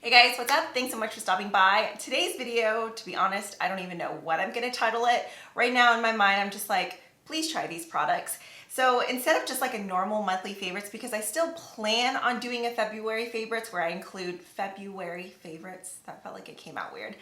Hey guys, what's up? Thanks so much for stopping by. Today's video, to be honest, I don't even know what I'm gonna title it. Right now in my mind, I'm just like, please try these products. So instead of just like a normal monthly favorites, because I still plan on doing a February favorites where I include February favorites, that felt like it came out weird,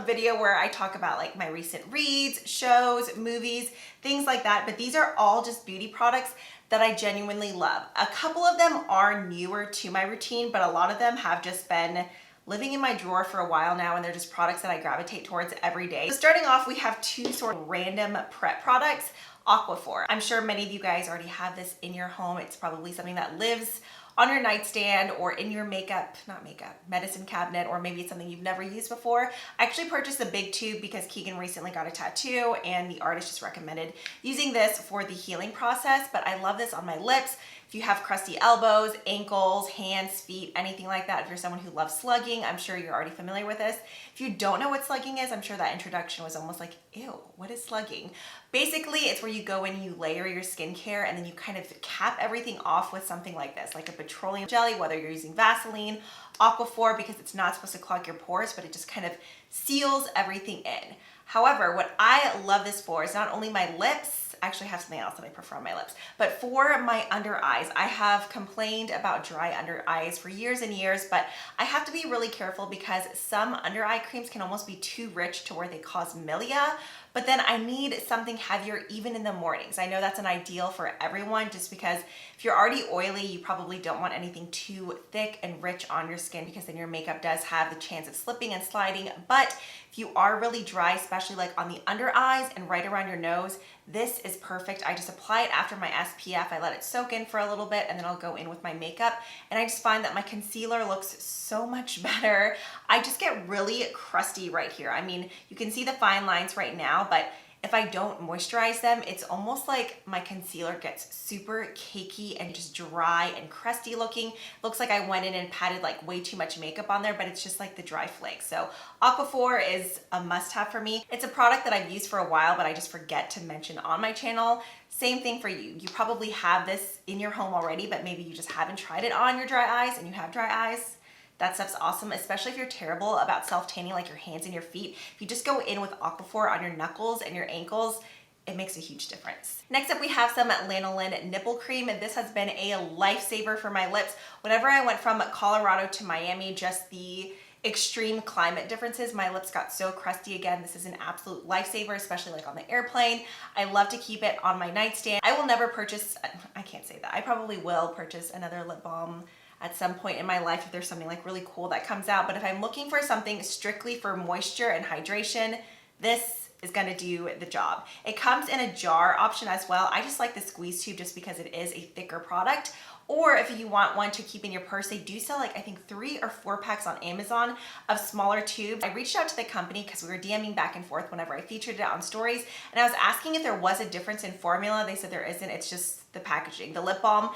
video where I talk about like my recent reads, shows, movies, things like that. But these are all just beauty products that I genuinely love. A couple of them are newer to my routine, but a lot of them have just been living in my drawer for a while now, and they're just products that I gravitate towards every day. So starting off, we have two sort of random prep products. Aquaphor. I'm sure many of you guys already have this in your home. It's probably something that lives on your nightstand or in your medicine cabinet, or maybe it's something you've never used before. I actually purchased the big tube because Keegan recently got a tattoo and the artist just recommended using this for the healing process, but I love this on my lips. If you have crusty elbows, ankles, hands, feet, anything like that, if you're someone who loves slugging, I'm sure you're already familiar with this. If you don't know what slugging is, I'm sure that introduction was almost like, ew, what is slugging? Basically, it's where you go in and you layer your skincare and then you kind of cap everything off with something like this, like a petroleum jelly, whether you're using Vaseline, Aquaphor, because it's not supposed to clog your pores, but it just kind of seals everything in. However, what I love this for is not only my lips, I actually have something else that I prefer on my lips, but for my under eyes. I have complained about dry under eyes for years and years, but I have to be really careful because some under eye creams can almost be too rich to where they cause milia, but then I need something heavier even in the mornings. I know that's an ideal for everyone just because if you're already oily, you probably don't want anything too thick and rich on your skin because then your makeup does have the chance of slipping and sliding. But if you are really dry, especially like on the under eyes and right around your nose, this is perfect. I just apply it after my SPF. I let it soak in for a little bit and then I'll go in with my makeup. And I just find that my concealer looks so much better. I just get really crusty right here. I mean, you can see the fine lines right now, but if I don't moisturize them, it's almost like my concealer gets super cakey and just dry and crusty looking. Looks like I went in and patted like way too much makeup on there, but it's just like the dry flakes. So Aquaphor is a must-have for me. It's a product that I've used for a while, but I just forget to mention on my channel. Same thing for you. You probably have this in your home already, but maybe you just haven't tried it on your dry eyes and you have dry eyes. That stuff's awesome, especially if you're terrible about self-tanning like your hands and your feet. If you just go in with Aquaphor on your knuckles and your ankles, it makes a huge difference. Next up, we have some Lanolin Nipple Cream, and this has been a lifesaver for my lips. Whenever I went from Colorado to Miami, just the extreme climate differences, my lips got so crusty again. This is an absolute lifesaver, especially like on the airplane. I love to keep it on my nightstand. I will never purchase, I can't say that. I probably will purchase another lip balm at some point in my life if there's something like really cool that comes out. But if I'm looking for something strictly for moisture and hydration, this is gonna do the job. It comes in a jar option as well. I just like the squeeze tube just because it is a thicker product. Or if you want one to keep in your purse, they do sell like I think 3 or 4 packs on Amazon of smaller tubes. I reached out to the company because we were DMing back and forth whenever I featured it on stories, and I was asking if there was a difference in formula. They said there isn't, it's just the packaging. The lip balm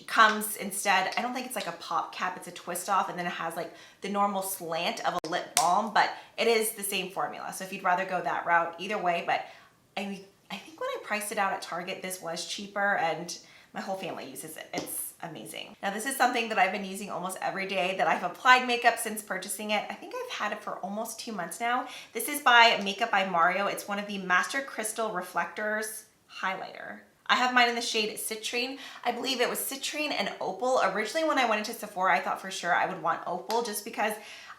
comes instead, I don't think it's like a pop cap, it's a twist off, and then it has like the normal slant of a lip balm, but it is the same formula. So if you'd rather go that route, either way, but I think when I priced it out at Target, this was cheaper and my whole family uses it. It's amazing. Now this is something that I've been using almost every day that I've applied makeup since purchasing it. I think I've had it for almost 2 months now. This is by Makeup by Mario. It's one of the Master Crystal Reflectors highlighter. I have mine in the shade Citrine. I believe it was Citrine and Opal. Originally when I went into Sephora, I thought for sure I would want Opal just because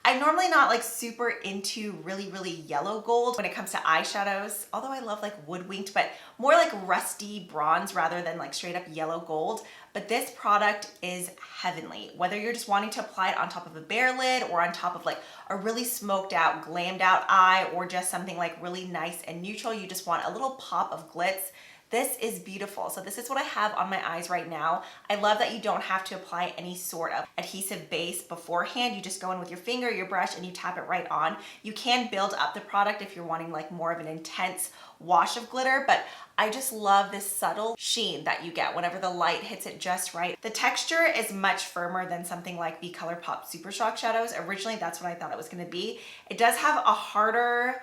I'm normally not like super into really yellow gold when it comes to eyeshadows, although I love like wood-winked, but more like rusty bronze rather than like straight up yellow gold. But this product is heavenly. Whether you're just wanting to apply it on top of a bare lid or on top of like a really smoked out, glammed out eye, or just something like really nice and neutral, you just want a little pop of glitz. This is beautiful. So this is what I have on my eyes right now. I love that you don't have to apply any sort of adhesive base beforehand. You just go in with your finger, your brush, and you tap it right on. You can build up the product if you're wanting like more of an intense wash of glitter, but I just love this subtle sheen that you get whenever the light hits it just right. The texture is much firmer than something like the ColourPop Super Shock shadows. Originally, that's what I thought it was gonna be. It does have a harder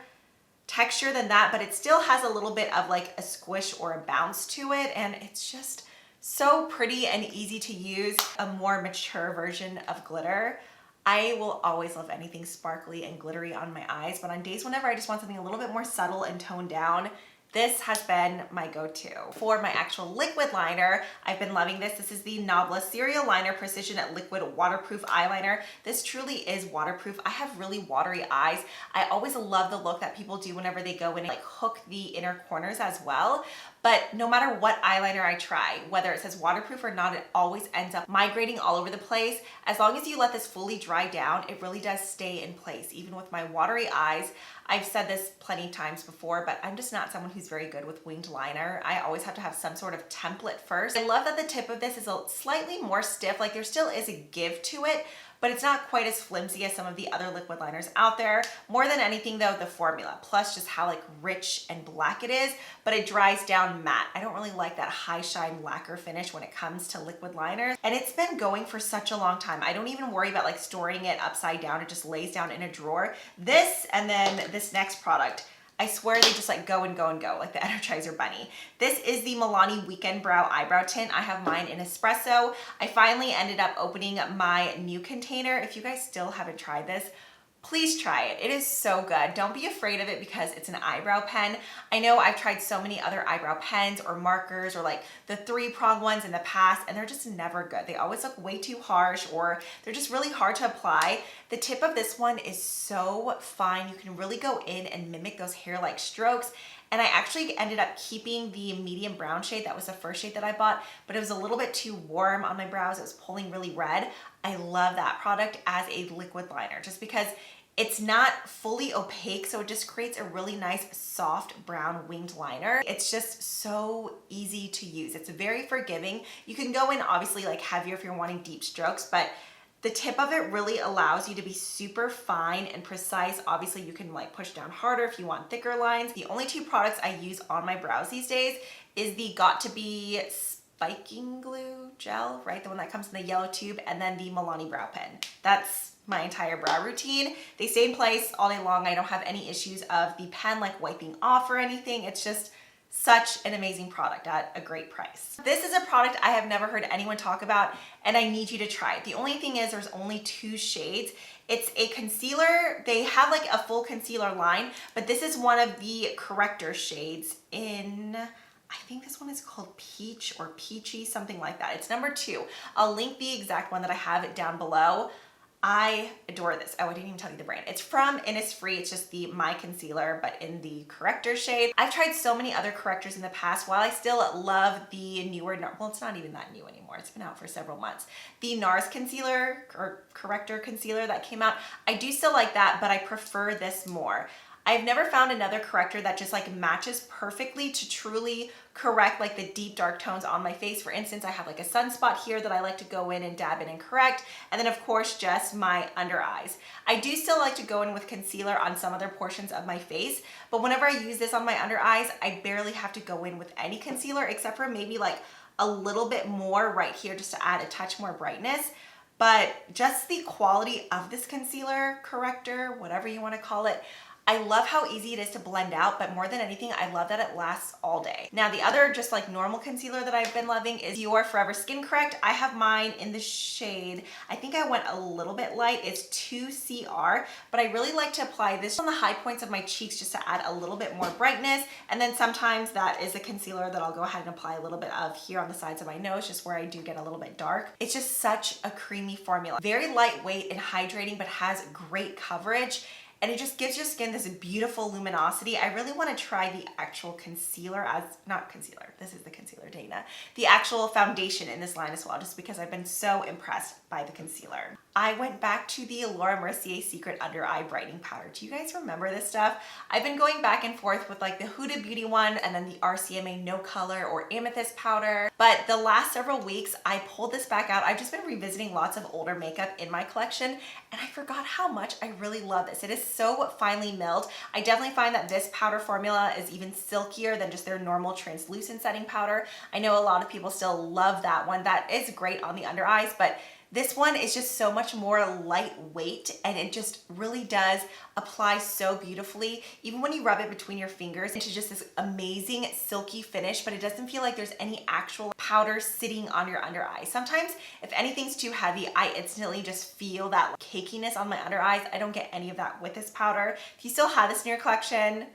texture than that, but it still has a little bit of like a squish or a bounce to it, and it's just so pretty and easy to use. A more mature version of glitter. I will always love anything sparkly and glittery on my eyes, but on days whenever I just want something a little bit more subtle and toned down, this has been my go-to. For my actual liquid liner, I've been loving this. This is the NABLA Serial Liner Precision Liquid Waterproof Eyeliner. This truly is waterproof. I have really watery eyes. I always love the look that people do whenever they go in and like hook the inner corners as well. But no matter what eyeliner I try, whether it says waterproof or not, it always ends up migrating all over the place. As long as you let this fully dry down, it really does stay in place. Even with my watery eyes, I've said this plenty of times before, but I'm just not someone who's very good with winged liner. I always have to have some sort of template first. I love that the tip of this is a slightly more stiff, like there still is a give to it, but it's not quite as flimsy as some of the other liquid liners out there. More than anything though, the formula, plus just how like rich and black it is, but it dries down matte. I don't really like that high shine lacquer finish when it comes to liquid liners. And it's been going for such a long time. I don't even worry about like storing it upside down. It just lays down in a drawer. This and then this next product, I swear they just like go and go and go, like the Energizer Bunny. This is the Milani Weekend Brow Eyebrow Tint. I have mine in espresso. I finally ended up opening my new container. If you guys still haven't tried this, please try it. It is so good. Don't be afraid of it because it's an eyebrow pen. I know I've tried so many other eyebrow pens or markers or like the 3-prong ones in the past, and they're just never good. They always look way too harsh or they're just really hard to apply. The tip of this one is so fine. You can really go in and mimic those hair-like strokes. And I actually ended up keeping the medium brown shade. That was the first shade that I bought, but it was a little bit too warm on my brows. It was pulling really red. I love that product as a liquid liner just because it's not fully opaque, so it just creates a really nice soft brown winged liner. It's just so easy to use. It's very forgiving. You can go in obviously like heavier if you're wanting deep strokes, but the tip of it really allows you to be super fine and precise. Obviously you can like push down harder if you want thicker lines. The only 2 products I use on my brows these days is the Got To Be Spiking Glue Gel, right? The one that comes in the yellow tube, and then the Milani Brow Pen. That's my entire brow routine. They stay in place all day long. I don't have any issues of the pen like wiping off or anything. It's just such an amazing product at a great price. This is a product I have never heard anyone talk about, and I need you to try it. The only thing is there's only 2 shades. It's a concealer. They have like a full concealer line, but this is one of the corrector shades in, I think this one is called Peach or Peachy, something like that. It's number 2. I'll link the exact one that I have it down below. I adore this. Oh, I didn't even tell you the brand. It's from Innisfree. It's just the My Concealer, but in the corrector shade. I've tried so many other correctors in the past. While I still love the newer, well, it's not even that new anymore. It's been out for several months. The NARS concealer or corrector concealer that came out, I do still like that, but I prefer this more. I've never found another corrector that just like matches perfectly to truly correct like the deep dark tones on my face. For instance, I have like a sunspot here that I like to go in and dab in and correct. And then of course, just my under eyes. I do still like to go in with concealer on some other portions of my face, but whenever I use this on my under eyes, I barely have to go in with any concealer except for maybe like a little bit more right here just to add a touch more brightness. But just the quality of this concealer, corrector, whatever you want to call it, I love how easy it is to blend out, but more than anything, I love that it lasts all day. Now, the other just like normal concealer that I've been loving is Dior Forever Skin Correct. I have mine in the shade, I think I went a little bit light. It's 2CR, but I really like to apply this on the high points of my cheeks just to add a little bit more brightness. And then sometimes that is a concealer that I'll go ahead and apply a little bit of here on the sides of my nose, just where I do get a little bit dark. It's just such a creamy formula. Very lightweight and hydrating, but has great coverage. And it just gives your skin this beautiful luminosity. I really want to try the actual concealer not concealer, this is the concealer, Dana. The actual foundation in this line as well, just because I've been so impressed by the concealer. I went back to the Laura Mercier Secret Under Eye Brightening Powder. Do you guys remember this stuff? I've been going back and forth with like the Huda Beauty one and then the RCMA No Color or Amethyst powder. But the last several weeks, I pulled this back out. I've just been revisiting lots of older makeup in my collection, and I forgot how much I really love this. It is so finely milled. I definitely find that this powder formula is even silkier than just their normal translucent setting powder. I know a lot of people still love that one. That is great on the under eyes, but This one is just so much more lightweight and it just really does apply so beautifully. Even when you rub it between your fingers into just this amazing silky finish, but it doesn't feel like there's any actual powder sitting on your under eye. Sometimes if anything's too heavy, I instantly just feel that cakiness on my under eyes. I don't get any of that with this powder. If you still have this in your collection,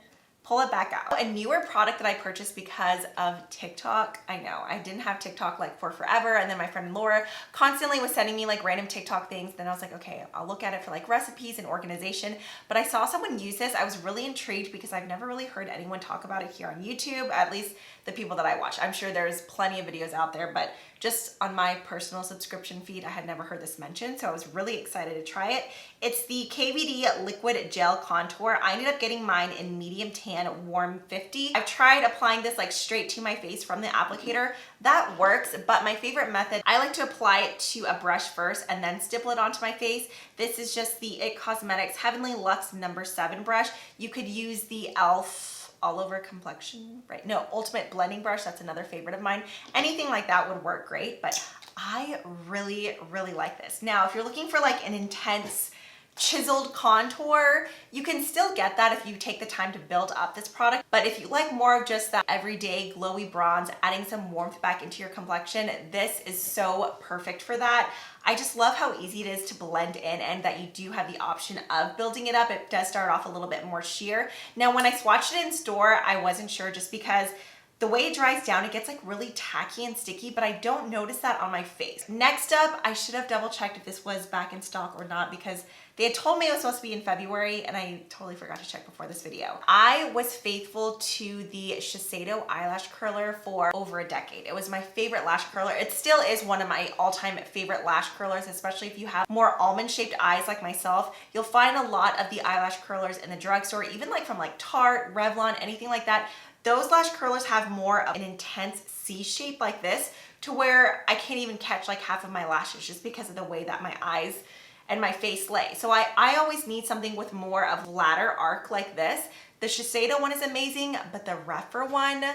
pull it back out. A newer product that I purchased because of TikTok. I know, I didn't have TikTok like for forever, and then my friend Laura constantly was sending me like random TikTok things. Then I was like, okay, I'll look at it for like recipes and organization. But I saw someone use this. I was really intrigued because I've never really heard anyone talk about it here on YouTube, at least the people that I watch. I'm sure there's plenty of videos out there, but just on my personal subscription feed, I had never heard this mentioned, so I was really excited to try it. It's the KVD Liquid Gel Contour. I ended up getting mine in medium tan, warm 50. I've tried applying this like straight to my face from the applicator. That works, but my favorite method, I like to apply it to a brush first and then stipple it onto my face. This is just the IT Cosmetics Heavenly Luxe No. 7 brush. You could use the e.l.f. All Over Complexion, right? No, Ultimate Blending Brush, that's another favorite of mine. Anything like that would work great, but I really, really like this. Now, if you're looking for like an intense chiseled contour, you can still get that if you take the time to build up this product. But if you like more of just that everyday glowy bronze, adding some warmth back into your complexion, this is so perfect for that. I just love how easy it is to blend in and that you do have the option of building it up. It does start off a little bit more sheer. Now, when I swatched it in store, I wasn't sure just because the way it dries down, it gets like really tacky and sticky, but I don't notice that on my face. Next up, I should have double checked if this was back in stock or not because they had told me it was supposed to be in February and I totally forgot to check before this video. I was faithful to the Shiseido eyelash curler for over a decade. It was my favorite lash curler. It still is one of my all-time favorite lash curlers, especially if you have more almond-shaped eyes like myself. You'll find a lot of the eyelash curlers in the drugstore, even like from like Tarte, Revlon, anything like that. Those lash curlers have more of an intense C shape like this to where I can't even catch like half of my lashes just because of the way that my eyes and my face lay. So I always need something with more of flatter arc like this. The Shiseido one is amazing, but the Rephr one,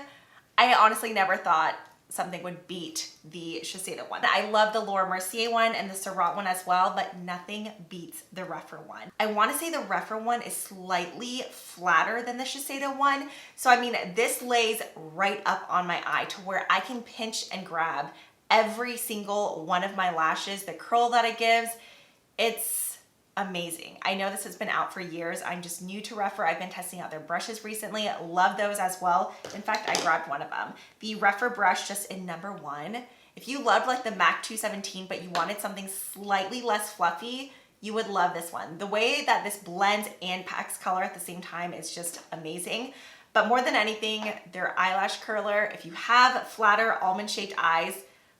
I honestly never thought something would beat the Shiseido one. I love the Laura Mercier one and the Surratt one as well, but nothing beats the Rephr one. I want to say the Rephr one is slightly flatter than the Shiseido one. So I mean, this lays right up on my eye to where I can pinch and grab every single one of my lashes, the curl that it gives. It's amazing. I know this has been out for years. I'm just new to Rephr. I've been testing out their brushes recently. Love those as well. In fact, I grabbed one of them. The Rephr brush just in number 1. If you loved like the MAC 217, but you wanted something slightly less fluffy, you would love this one. The way that this blends and packs color at the same time is just amazing. But more than anything, their eyelash curler, if you have flatter almond-shaped eyes,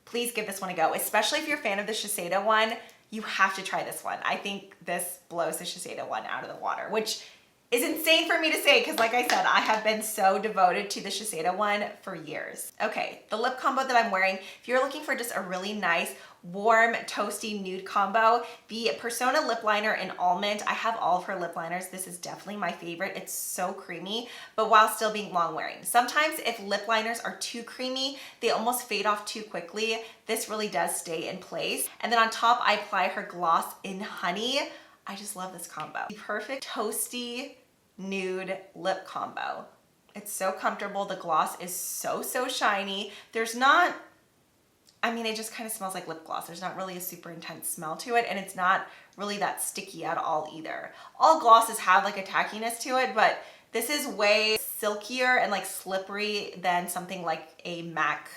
please give this one a go, especially if you're a fan of the Shiseido one. You have to try this one. I think this blows the Shiseido one out of the water, which is insane for me to say because like I said, I have been so devoted to the Shiseido one for years. Okay, the lip combo that I'm wearing, if you're looking for just a really nice, warm, toasty nude combo, the Persona lip liner in Almond. I have all of her lip liners. This is definitely my favorite. It's so creamy, but while still being long wearing. Sometimes if lip liners are too creamy, they almost fade off too quickly. This really does stay in place. And then on top, I apply her gloss in Honey. I just love this combo. The perfect toasty nude lip combo. It's so comfortable. The gloss is so shiny. There's not, I mean, it just kind of smells like lip gloss. There's not really a super intense smell to it, and it's not really that sticky at all either. All glosses have like a tackiness to it, but this is way silkier and like slippery than something like a MAC,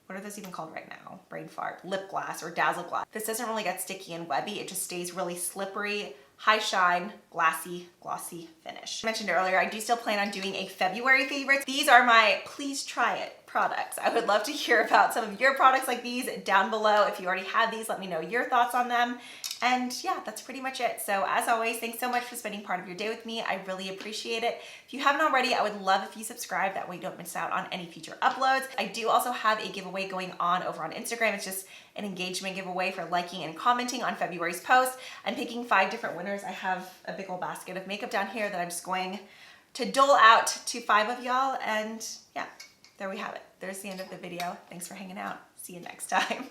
what are those even called right now? Brain fart, lip gloss or dazzle gloss. This doesn't really get sticky and webby. It just stays really slippery, high shine, glassy, glossy finish. I mentioned earlier, I do still plan on doing a February favorites. These are my please try it products. I would love to hear about some of your products like these down below. If you already have these, let me know your thoughts on them. And yeah, that's pretty much it. So as always, thanks so much for spending part of your day with me. I really appreciate it. If you haven't already, I would love if you subscribe. That way you don't miss out on any future uploads. I do also have a giveaway going on over on Instagram. It's just an engagement giveaway for liking and commenting on February's post. I'm picking 5 different winners. I have a big old basket of makeup down here that I'm just going to dole out to 5 of y'all. And yeah, there we have it. There's the end of the video. Thanks for hanging out. See you next time.